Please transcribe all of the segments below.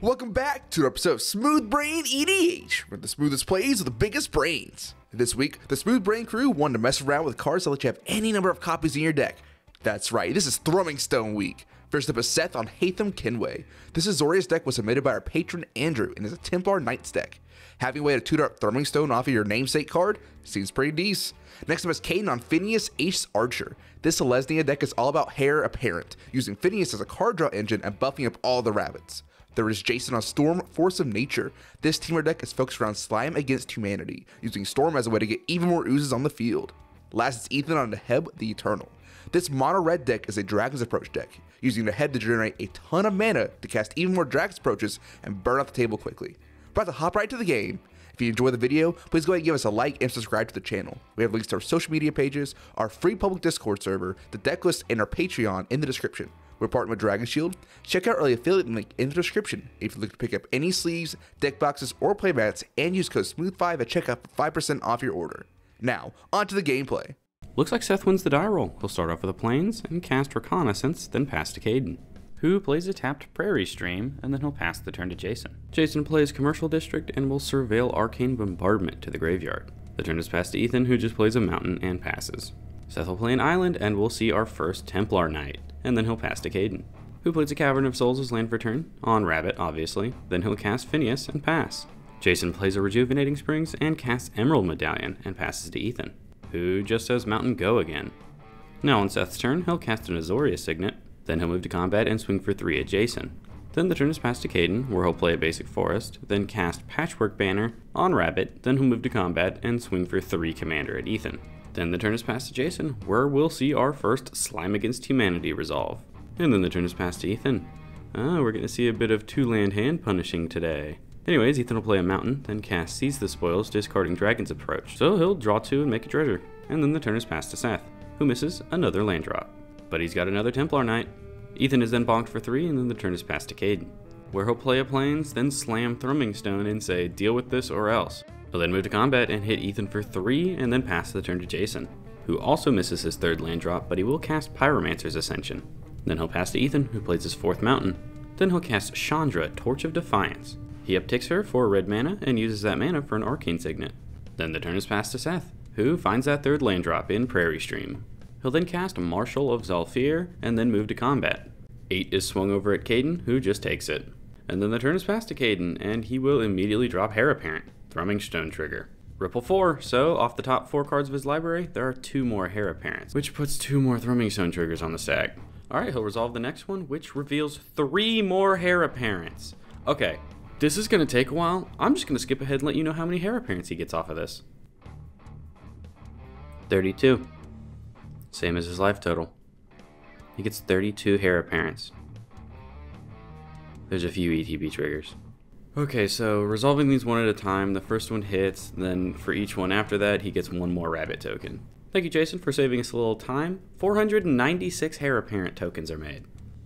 Welcome back to an episode of Smooth Brain EDH, where the smoothest plays with the biggest brains. This week, the Smooth Brain crew wanted to mess around with cards that let you have any number of copies in your deck. That's right, this is Throwing Stone Week. First up is Seth on Haytham Kenway. This Azorius deck was submitted by our patron Andrew and is a Templar Knights deck. Having a way to tutor up Throwing Stone off of your namesake card seems pretty decent. Next up is Caden on Finneas Ace Archer. This Selesnya deck is all about Heir Apparent, using Finneas as a card draw engine and buffing up all the rabbits. There is Jason on Storm, Force of Nature. This teamer deck is focused around Slime against humanity, using Storm as a way to get even more oozes on the field. Last is Ethan on Neheb the Eternal. This mono red deck is a Dragon's Approach deck, using Neheb to generate a ton of mana to cast even more Dragon's Approaches and burn out the table quickly. We're about to hop right to the game. If you enjoyed the video, please go ahead and give us a like and subscribe to the channel. We have links to our social media pages, our free public Discord server, the Decklists, and our Patreon in the description. We're partnered with Dragon Shield. Check out our affiliate link in the description if you look to pick up any sleeves, deck boxes, or playmats, and use code SMOOTH5 at checkout for 5% off your order. Now, on to the gameplay. Looks like Seth wins the die roll. He'll start off with the Plains and cast Reconnaissance, then pass to Caden, who plays a tapped Prairie Stream, and then he'll pass the turn to Jason. Jason plays Commercial District and will surveil Arcane Bombardment to the graveyard. The turn is passed to Ethan, who just plays a Mountain and passes. Seth will play an Island, and we'll see our first Templar Knight, and then he'll pass to Caden, who plays a Cavern of Souls as land for turn, on Rabbit obviously, then he'll cast Finneas and pass. Jason plays a Rejuvenating Springs and casts Emerald Medallion and passes to Ethan, who just says Mountain go again. Now on Seth's turn, he'll cast an Azorius Signet, then he'll move to combat and swing for 3 at Jason. Then the turn is passed to Caden, where he'll play a basic Forest, then cast Patchwork Banner on Rabbit, then he'll move to combat and swing for 3 Commander at Ethan. Then the turn is passed to Jason, where we'll see our first Slime Against Humanity resolve. And then the turn is passed to Ethan. We're going to see a bit of 2-land hand punishing today. Anyways, Ethan will play a Mountain, then cast Seize the Spoils, discarding Dragon's Approach. So he'll draw 2 and make a treasure. And then the turn is passed to Seth, who misses another land drop. But he's got another Templar Knight. Ethan is then bonked for 3, and then the turn is passed to Caden, where he'll play a Plains, then slam Thrumming Stone and say, deal with this or else. He'll then move to combat and hit Ethan for 3, and then pass the turn to Jason, who also misses his 3rd land drop, but he will cast Pyromancer's Ascension. Then he'll pass to Ethan, who plays his 4th Mountain. Then he'll cast Chandra, Torch of Defiance. He upticks her for red mana and uses that mana for an Arcane Signet. Then the turn is passed to Seth, who finds that 3rd land drop in Prairie Stream. He'll then cast Marshal of Zalfir and then move to combat. 8 is swung over at Caden, who just takes it. And then the turn is passed to Caden, and he will immediately drop Heir Apparent, Thrumming Stone trigger. Ripple 4, so off the top 4 cards of his library, there are 2 more Heir Apparents, which puts 2 more Thrumming Stone triggers on the stack. Alright, he'll resolve the next one, which reveals 3 more Heir Apparents. Okay, this is going to take a while. I'm just going to skip ahead and let you know how many Heir Apparents he gets off of this. 32. Same as his life total. He gets 32 Heir Apparents. There's a few ETB triggers. Okay, so resolving these one at a time, the first one hits, then for each one after that, he gets 1 more Rabbit token. Thank you, Jason, for saving us a little time. 496 Heir Apparent tokens are made.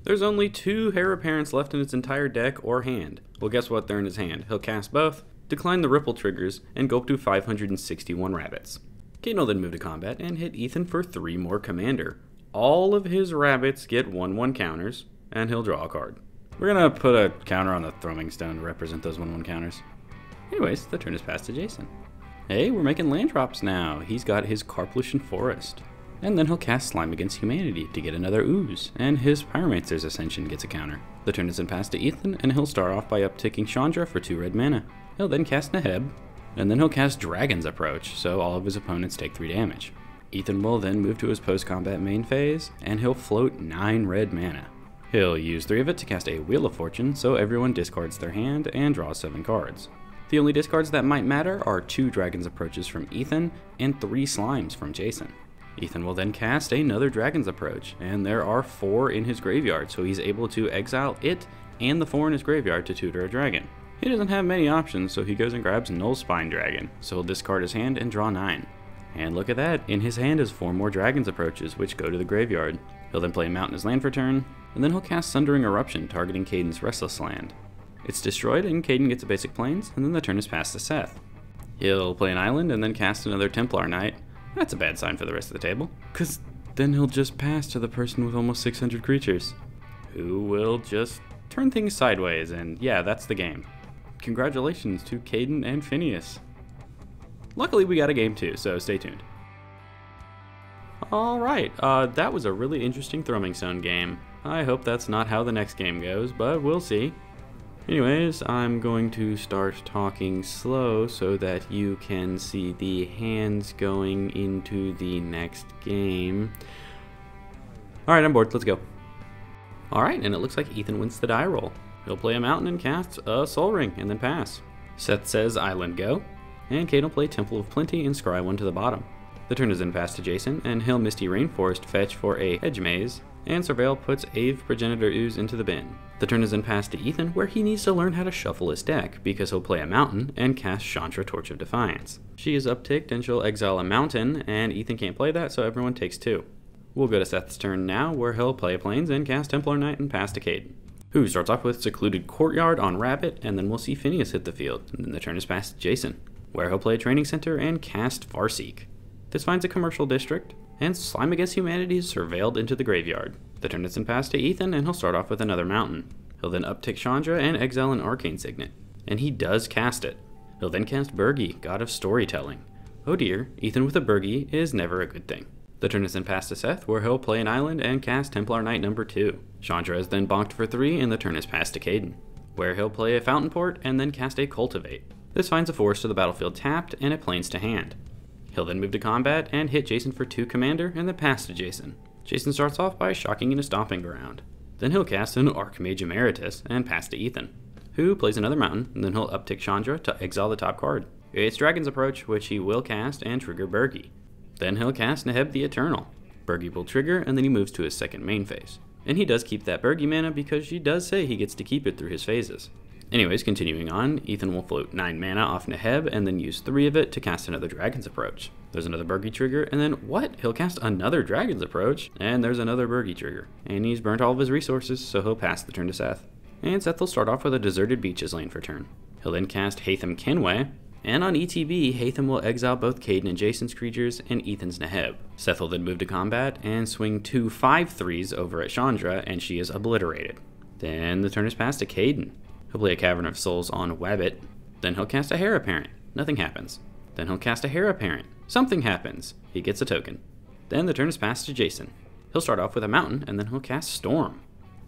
There's only 2 Heir Apparents left in his entire deck or hand. Well, guess what? They're in his hand. He'll cast both, decline the Ripple triggers, and go up to 561 Rabbits. Caden will then move to combat and hit Ethan for 3 more Commander. All of his Rabbits get 1/1 counters, and he'll draw a card. We're gonna put a counter on the Thrumming Stone to represent those 1/1 counters. Anyways, the turn is passed to Jason. Hey, we're making land drops now. He's got his Carplution Forest. And then he'll cast Slime Against Humanity to get another ooze, and his Pyromancer's Ascension gets a counter. The turn is then passed to Ethan, and he'll start off by upticking Chandra for 2 red mana. He'll then cast Neheb, and then he'll cast Dragon's Approach, so all of his opponents take 3 damage. Ethan will then move to his post-combat main phase, and he'll float 9 red mana. He'll use 3 of it to cast a Wheel of Fortune, so everyone discards their hand and draws 7 cards. The only discards that might matter are 2 Dragon's Approaches from Ethan and 3 Slimes from Jason. Ethan will then cast another Dragon's Approach, and there are 4 in his graveyard, so he's able to exile it and the 4 in his graveyard to tutor a dragon. He doesn't have many options, so he goes and grabs Null Spine Dragon, so he'll discard his hand and draw 9. And look at that, in his hand is 4 more Dragon's Approaches, which go to the graveyard. He'll then play a Mountain as land for turn, and then he'll cast Sundering Eruption, targeting Caden's Restless Land. It's destroyed, and Caden gets a basic Plains, and then the turn is passed to Seth. He'll play an Island, and then cast another Templar Knight. That's a bad sign for the rest of the table, because then he'll just pass to the person with almost 600 creatures, who will just turn things sideways, and yeah, that's the game. Congratulations to Caden and Finneas. Luckily we got a game too, so stay tuned. Alright, that was a really interesting Thrumming Stone game. I hope that's not how the next game goes, but we'll see. Anyways, I'm going to start talking slow so that you can see the hands going into the next game. Alright, I'm bored, let's go. Alright, and it looks like Ethan wins the die roll. He'll play a mountain and cast a Soul Ring, and then pass. Seth says Island go, and Kate will play Temple of Plenty and scry one to the bottom. The turn is then passed to Jason, and he'll Misty Rainforest fetch for a Hedge Maze, and Surveil puts Ave Progenitor Ooze into the bin. The turn is then passed to Ethan, where he needs to learn how to shuffle his deck, because he'll play a mountain and cast Chandra Torch of Defiance. She is upticked and she'll exile a mountain, and Ethan can't play that, so everyone takes 2. We'll go to Seth's turn now, where he'll play Plains and cast Templar Knight and pass to Caden, who starts off with Secluded Courtyard on Rabbit, and then we'll see Finneas hit the field, and then the turn is passed to Jason, where he'll play Training Center and cast Farseek. This finds a commercial district, and Slime Against Humanity is surveilled into the graveyard. The turn is then passed to Ethan, and he'll start off with another mountain. He'll then uptick Chandra and exile an Arcane Signet, and he does cast it. He'll then cast Burgi, God of Storytelling. Oh dear, Ethan with a Burgi is never a good thing. The turn is then passed to Seth, where he'll play an island and cast Templar Knight number 2. Chandra is then bonked for 3, and the turn is passed to Caden, where he'll play a Fountain Port and then cast a Cultivate. This finds a forest to the battlefield tapped and it plains to hand. He'll then move to combat and hit Jason for 2 Commander and then pass to Jason. Jason starts off by shocking into Stomping Ground. Then he'll cast an Archmage Emeritus and pass to Ethan, who plays another mountain, and then he'll uptick Chandra to exile the top card. It's Dragon's Approach, which he will cast and trigger Burgi. Then he'll cast Neheb the Eternal. Burgi will trigger, and then he moves to his second main phase. And he does keep that Burgi mana because she does say he gets to keep it through his phases. Anyways, continuing on, Ethan will float 9 mana off Neheb and then use 3 of it to cast another Dragon's Approach. There's another Burgi trigger, and then what? He'll cast another Dragon's Approach, and there's another Burgi trigger. And he's burnt all of his resources, so he'll pass the turn to Seth. And Seth will start off with a Deserted Beaches lane for turn. He'll then cast Haytham Kenway, and on ETB, Haytham will exile both Caden and Jason's creatures and Ethan's Neheb. Seth will then move to combat and swing 2 5/3s over at Chandra, and she is obliterated. Then the turn is passed to Caden. He'll play a Cavern of Souls on Wabbit. Then he'll cast a Heir Apparent. Nothing happens. Then he'll cast a Heir Apparent. Something happens. He gets a token. Then the turn is passed to Jason. He'll start off with a mountain, and then he'll cast Storm.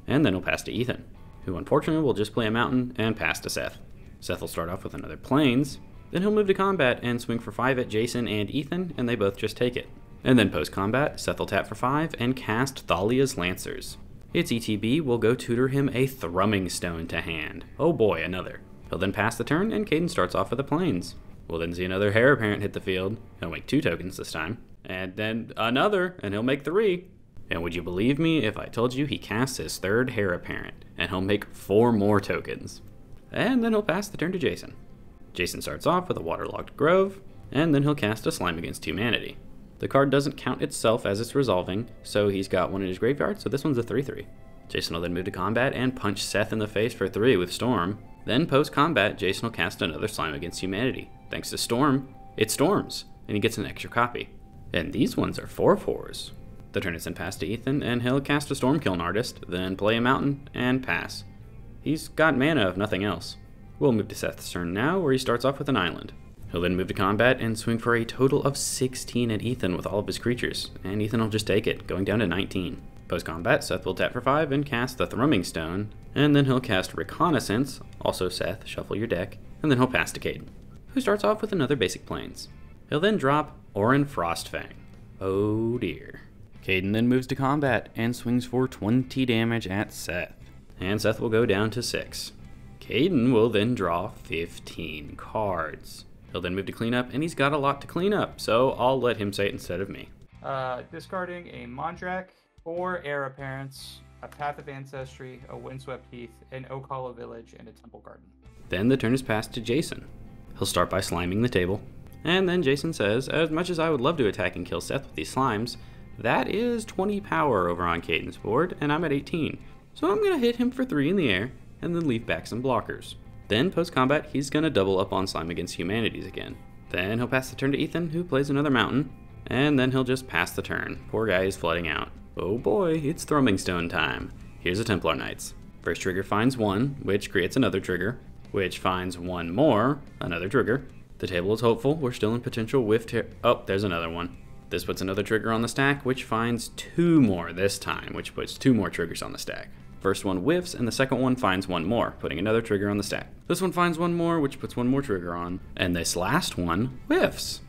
And then he'll pass to Ethan, who unfortunately will just play a mountain and pass to Seth. Seth will start off with another Plains. Then he'll move to combat and swing for 5 at Jason and Ethan, and they both just take it. And then post-combat, Seth will tap for 5 and cast Thalia's Lancers. Its ETB will go tutor him a Thrumming Stone to hand. Oh boy, another. He'll then pass the turn, and Caden starts off with a Plains. We'll then see another Heir Apparent hit the field. He'll make 2 tokens this time. And then another, and he'll make 3. And would you believe me if I told you he casts his 3rd Heir Apparent, and he'll make 4 more tokens. And then he'll pass the turn to Jason. Jason starts off with a Waterlogged Grove, and then he'll cast a Slime Against Humanity. The card doesn't count itself as it's resolving, so he's got 1 in his graveyard, so this one's a 3/3. Jason will then move to combat and punch Seth in the face for 3 with Storm. Then post-combat, Jason will cast another Slime Against Humanity. Thanks to Storm, it storms, and he gets an extra copy. And these ones are 4/4s. The turn is then passed to Ethan, and he'll cast a Stormkiln Artist, then play a mountain, and pass. He's got mana if nothing else. We'll move to Seth's turn now, where he starts off with an island. He'll then move to combat and swing for a total of 16 at Ethan with all of his creatures, and Ethan will just take it, going down to 19. Post-combat, Seth will tap for 5 and cast the Thrumming Stone, and then he'll cast Reconnaissance, also Seth, shuffle your deck, and then he'll pass to Caden, who starts off with another basic Plains. He'll then drop Orin Frostfang. Oh dear. Caden then moves to combat and swings for 20 damage at Seth, and Seth will go down to 6. Caden will then draw 15 cards. He'll then move to clean up, and he's got a lot to clean up, so I'll let him say it instead of me. Discarding a Mondrak, 4 Heir Apparents, a Path of Ancestry, a Windswept Heath, an Oak Hollow Village, and a Temple Garden. Then the turn is passed to Jason. He'll start by sliming the table, and then Jason says, as much as I would love to attack and kill Seth with these slimes, that is 20 power over on Caden's board, and I'm at 18. So I'm going to hit him for 3 in the air, and then leave back some blockers. Then, post-combat, he's going to double up on Slime Against Humanities again. Then he'll pass the turn to Ethan, who plays another mountain, and then he'll just pass the turn. Poor guy is flooding out. Oh boy, it's Thrumming Stone time. Here's a Templar Knights. First trigger finds 1, which creates another trigger, which finds 1 more, another trigger. The table is hopeful. We're still in potential whiff. Oh, there's another one. This puts another trigger on the stack, which finds 2 more this time, which puts 2 more triggers on the stack. First one whiffs, and the second one finds 1 more, putting another trigger on the stack. This one finds 1 more, which puts 1 more trigger on. And this last one whiffs.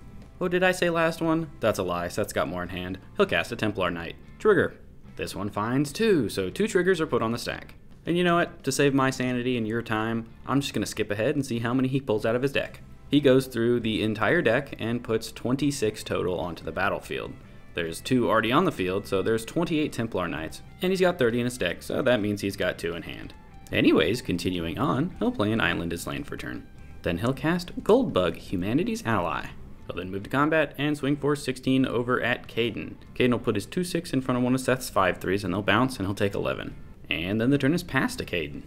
Oh, did I say last one? That's a lie. Seth's got more in hand. He'll cast a Templar Knight. Trigger. This one finds 2, so 2 triggers are put on the stack. And you know what? To save my sanity and your time, I'm just going to skip ahead and see how many he pulls out of his deck. He goes through the entire deck and puts 26 total onto the battlefield. There's 2 already on the field, so there's 28 Templar Knights, and he's got 30 in his deck, so that means he's got 2 in hand. Anyways, continuing on, he'll play an Island is Slain for turn. Then he'll cast Goldbug, Humanity's Ally. He'll then move to combat and swing for 16 over at Caden. Caden will put his 2/6 in front of one of Seth's 5/3s, and they'll bounce, and he'll take 11. And then the turn is passed to Caden,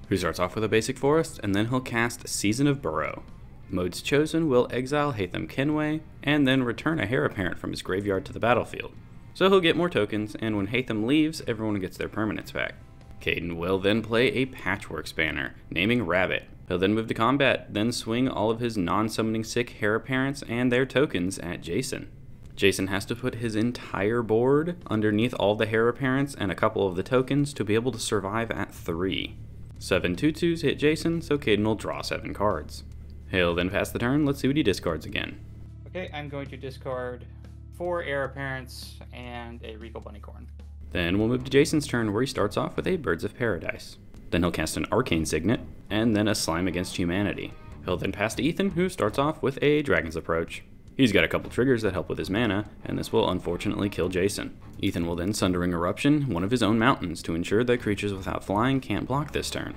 who starts off with a basic forest, and then he'll cast Season of Burrow. Modes chosen will exile Haytham Kenway, and then return a Heir Apparent from his graveyard to the battlefield. So he'll get more tokens, and when Haytham leaves, everyone gets their permanents back. Caden will then play a Patchwork Spanner, naming Rabbit. He'll then move to combat, then swing all of his non-summoning sick Heir Apparents and their tokens at Jason. Jason has to put his entire board underneath all the Heir Apparents and a couple of the tokens to be able to survive at 3. 7 2/2s hit Jason, so Caden will draw 7 cards. He'll then pass the turn. Let's see what he discards again. Okay, I'm going to discard 4 Heir Apparents and a Regal Bunnycorn. Then we'll move to Jason's turn, where he starts off with a Birds of Paradise. Then he'll cast an Arcane Signet, and then a Slime Against Humanity. He'll then pass to Ethan, who starts off with a Dragon's Approach. He's got a couple triggers that help with his mana, and this will unfortunately kill Jason. Ethan will then Sundering Eruption, one of his own mountains, to ensure that creatures without flying can't block this turn.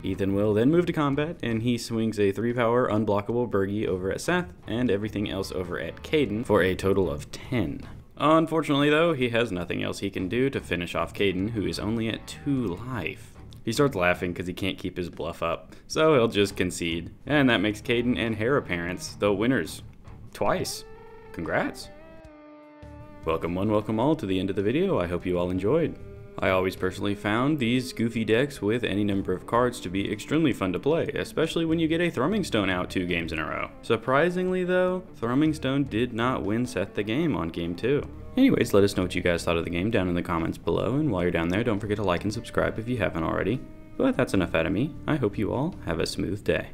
Ethan will then move to combat, and he swings a 3-power unblockable Burgie over at Seth, and everything else over at Caden, for a total of 10. Unfortunately though, he has nothing else he can do to finish off Caden, who is only at 2 life. He starts laughing because he can't keep his bluff up, so he'll just concede, and that makes Caden and Heir Apparents the winners. Twice. Congrats. Welcome one, welcome all to the end of the video. I hope you all enjoyed. I always personally found these goofy decks with any number of cards to be extremely fun to play, especially when you get a Thrumming Stone out 2 games in a row. Surprisingly though, Thrumming Stone did not win Seth the game on game 2. Anyways, let us know what you guys thought of the game down in the comments below, and while you're down there, don't forget to like and subscribe if you haven't already. But that's enough out of me. I hope you all have a smooth day.